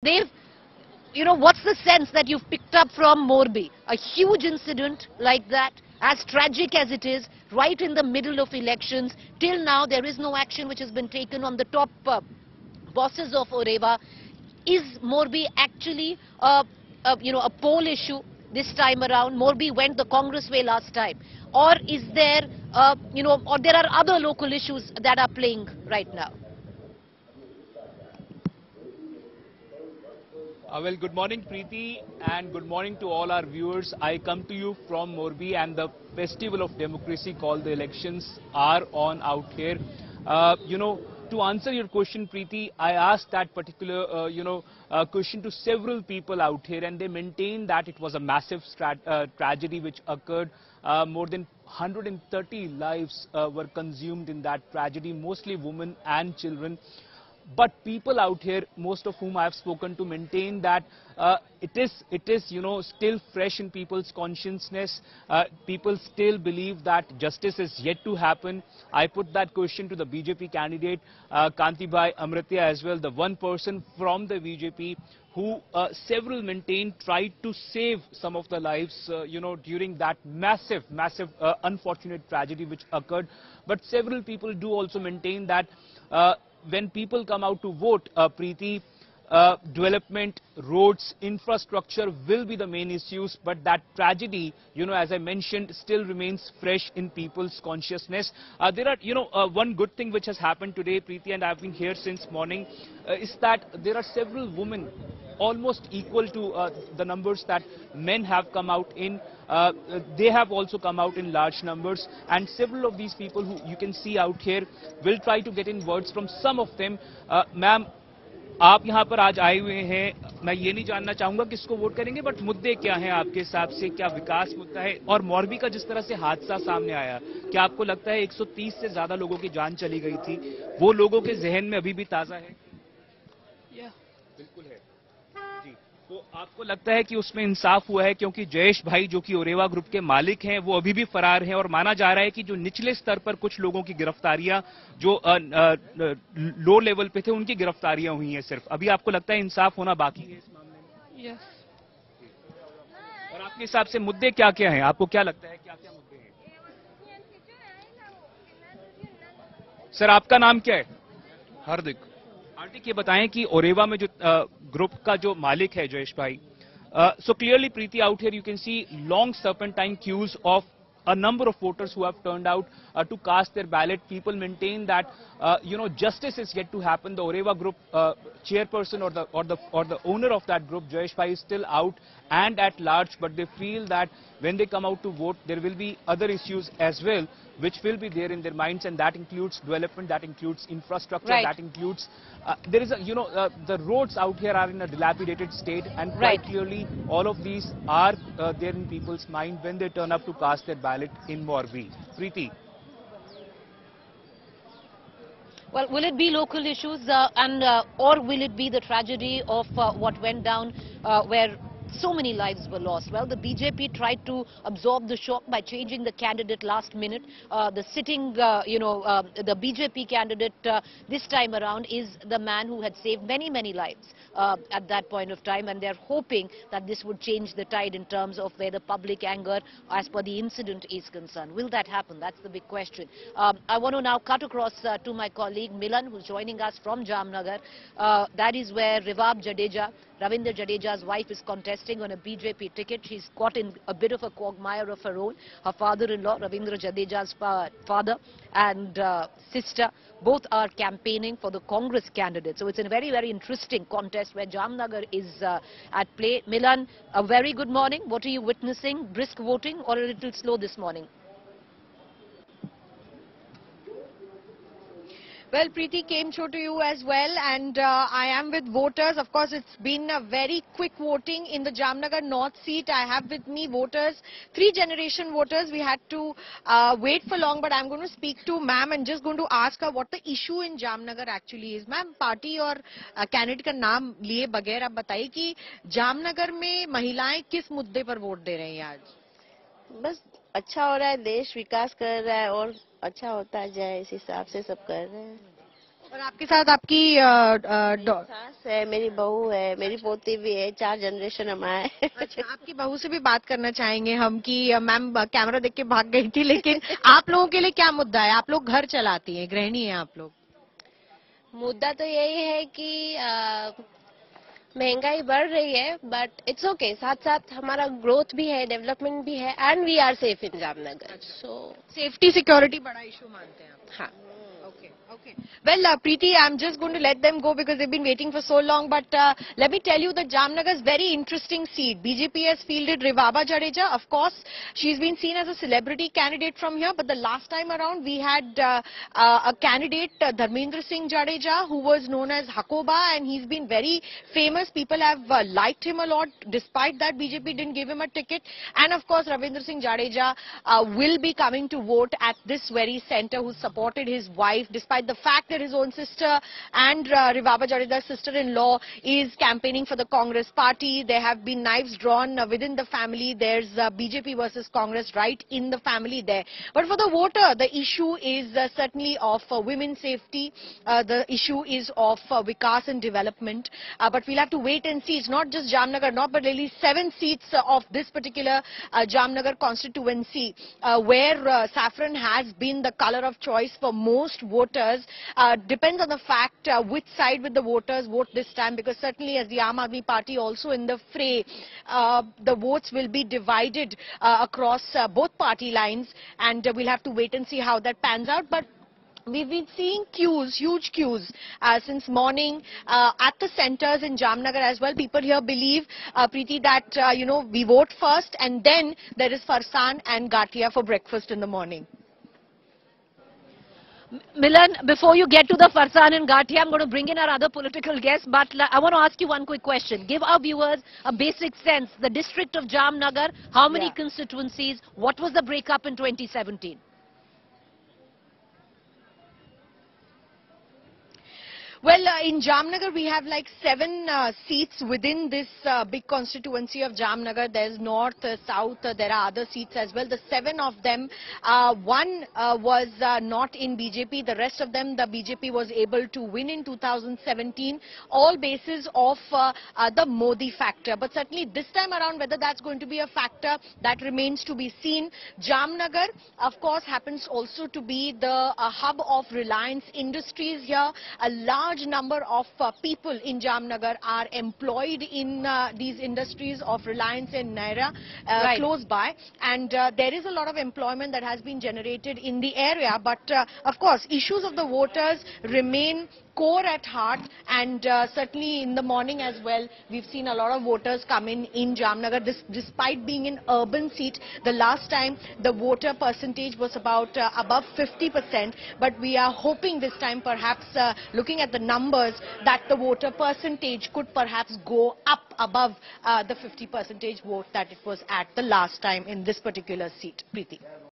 They've, what's the sense that you've picked up from Morbi? A huge incident like that, as tragic as it is, right in the middle of elections. Till now, there is no action which has been taken on the top bosses of Oreva. Is Morbi actually a poll issue this time around? Morbi went the Congress way last time. Or is there, or there are other local issues that are playing right now? Well, good morning, Preeti, and good morning to all our viewers. I come to you from Morbi, and the festival of democracy called the elections are on out here. To answer your question, Preeti, I asked that particular, question to several people out here, and they maintain that it was a massive tragedy which occurred. More than 130 lives were consumed in that tragedy, mostly women and children. But people out here, most of whom I have spoken to, maintain that it is still fresh in people's consciousness. People still believe that justice is yet to happen. I put that question to the BJP candidate Kantibhai Amritya as well, the one person from the BJP who several maintain tried to save some of the lives during that massive unfortunate tragedy which occurred. But several people do also maintain that when people come out to vote, Preeti, development, roads, infrastructure will be the main issues, but that tragedy, as I mentioned, still remains fresh in people's consciousness. There are, one good thing which has happened today, Preeti, and I've been here since morning, is that there are several women almost equal to the numbers that men have come out in. They have also come out in large numbers, and several of these people who you can see out here will try to get in words from some of them. Ma'am, आप यहाँ पर आज आए हुए हैं, मैं ये नहीं जानना चाहूंगा किसको वोट करेंगे, बट मुद्दे क्या हैं आपके हिसाब से? क्या विकास मुद्दा है? और मोरबी का जिस तरह से हादसा सामने आया, क्या आपको लगता है 130 से ज्यादा लोगों की जान चली गई थी, वो लोगों के जहन में अभी भी ताजा है? बिल्कुल है जी। तो आपको लगता है कि उसमें इंसाफ हुआ है? क्योंकि जयेश भाई जो कि ओरेवा ग्रुप के मालिक हैं वो अभी भी फरार हैं, और माना जा रहा है कि जो निचले स्तर पर कुछ लोगों की गिरफ्तारियां जो लो लेवल पे थे उनकी गिरफ्तारियां हुई हैं सिर्फ। अभी आपको लगता है इंसाफ होना बाकी है इस मामले में? यस। और आपके हिसाब से मुद्दे क्या क्या हैं? आपको क्या लगता है क्या क्या मुद्दे हैं? सर, आपका नाम क्या है? हार्दिक। हार्दिक, ये बताएं कि ओरेवा में जो ग्रुप का जो मालिक है जयेश भाई, so clearly, Preeti, out here you can see long serpentine queues of a number of voters who have turned out to cast their ballot. People maintain that justice is yet to happen. The Oreva group chairperson or the owner of that group, Jayesh Bhai, is still out and at large, but they feel that when they come out to vote, there will be other issues as well which will be there in their minds, and that includes development, that includes infrastructure, right. That includes there is a the roads out here are in a dilapidated state, and quite clearly all of these are there in people's mind when they turn up to cast their ballot in Morbi. Preeti. Well, will it be local issues or will it be the tragedy of what went down where so many lives were lost? Well, the BJP tried to absorb the shock by changing the candidate last minute. The sitting, the BJP candidate this time around is the man who had saved many lives at that point of time, and they're hoping that this would change the tide in terms of where the public anger as per the incident is concerned. Will that happen? That's the big question. I want to now cut across to my colleague Milan, who's joining us from Jamnagar. That is where Rivaba Jadeja, Ravindra Jadeja's wife, is contesting on a BJP ticket. She's got in a bit of a quagmire of her own. Her father-in-law, Ravindra Jadeja's father, and sister, both are campaigning for the Congress candidate. So it's a very interesting contest where Jamnagar is at play. Milan, a very good morning. What are you witnessing? Brisk voting or a little slow this morning? Well, Preeti, came through to you as well, and I am with voters. Of course, it's been a very quick voting in the Jamnagar North seat. I have with me voters, three-generation voters. We had to wait for long, but I'm going to speak to ma'am and just going to ask her what the issue in Jamnagar actually is. Ma'am, party और candidate का नाम लिए बगैर आप बताइए कि जामनगर में महिलाएं किस मुद्दे पर वोट दे रही हैं आज? बस अच्छा हो रहा है, देश विकास कर रहा है और अच्छा होता जाए इस हिसाब से सब कर रहे हैं। और आपके साथ आपकी सास है, मेरी बहू है, मेरी पोती भी है, 4 जनरेशन हमारे हैं। अच्छा, आपकी बहू से भी बात करना चाहेंगे हम कि मैम कैमरा देख के भाग गई थी, लेकिन आप लोगों के लिए क्या मुद्दा है? आप लोग घर चलाती हैं, गृहिणी हैं आप लोग। मुद्दा तो यही है कि महंगाई बढ़ रही है, बट इट्स ओके। साथ साथ हमारा ग्रोथ भी है, डेवलपमेंट भी है, and we are safe in Jamnagar. So safety security बड़ा इशू मानते हैं आप? हाँ। Okay, okay. Well, Preeti, I'm just going to let them go because they've been waiting for so long. But let me tell you that Jamnagar is very interesting seat. BJP has fielded Rivaba Jadeja. Of course, she's been seen as a celebrity candidate from here. But the last time around, we had a candidate, Ravindra Jadeja, who was known as Hakoba, and he's been very famous. People have liked him a lot. Despite that, BJP didn't give him a ticket. And of course, Ravindra Jadeja will be coming to vote at this very center, who supported his wife, despite the fact that his own sister and Rivaba Jadeja's sister-in-law is campaigning for the Congress party. There have been knives drawn within the family. There's BJP versus Congress right in the family there. But for the voter, the issue is certainly of women's safety. The issue is of Vikas and development. But we'll have to wait and see. It's not just Jamnagar, not but really 7 seats of this particular Jamnagar constituency where saffron has been the color of choice for most voters. Depends on the fact which side with the voters vote this time, because certainly as the Aam Aadmi Party also in the fray, the votes will be divided across both party lines, and we'll have to wait and see how that pans out. But we've been seeing queues, huge queues since morning at the centers in Jamnagar as well. People here believe, Preeti, that we vote first and then there is farsan and Ghatlodia for breakfast in the morning. Milan, before you get to the Farsan and Ghatlodia, I'm going to bring in our other political guests, but I want to ask you one quick question. Give our viewers a basic sense. The district of Jamnagar, how many constituencies? What was the breakup in 2017? Well, in Jamnagar, we have like 7 seats within this big constituency of Jamnagar. There's north, south, there are other seats as well. The 7 of them, one was not in BJP. The rest of them, the BJP was able to win in 2017, all basis of the Modi factor. But certainly this time around, whether that's going to be a factor, that remains to be seen. Jamnagar, of course, happens also to be the hub of Reliance Industries here. A large number of people in Jamnagar are employed in these industries of Reliance and Naira close by, and there is a lot of employment that has been generated in the area. But of course, issues of the voters remain core at heart, and certainly in the morning as well, we've seen a lot of voters come in Jamnagar. Despite being an urban seat, the last time the voter percentage was about above 50%, but we are hoping this time, perhaps looking at the numbers, that the voter percentage could perhaps go up above the 50% vote that it was at the last time in this particular seat. Preeti.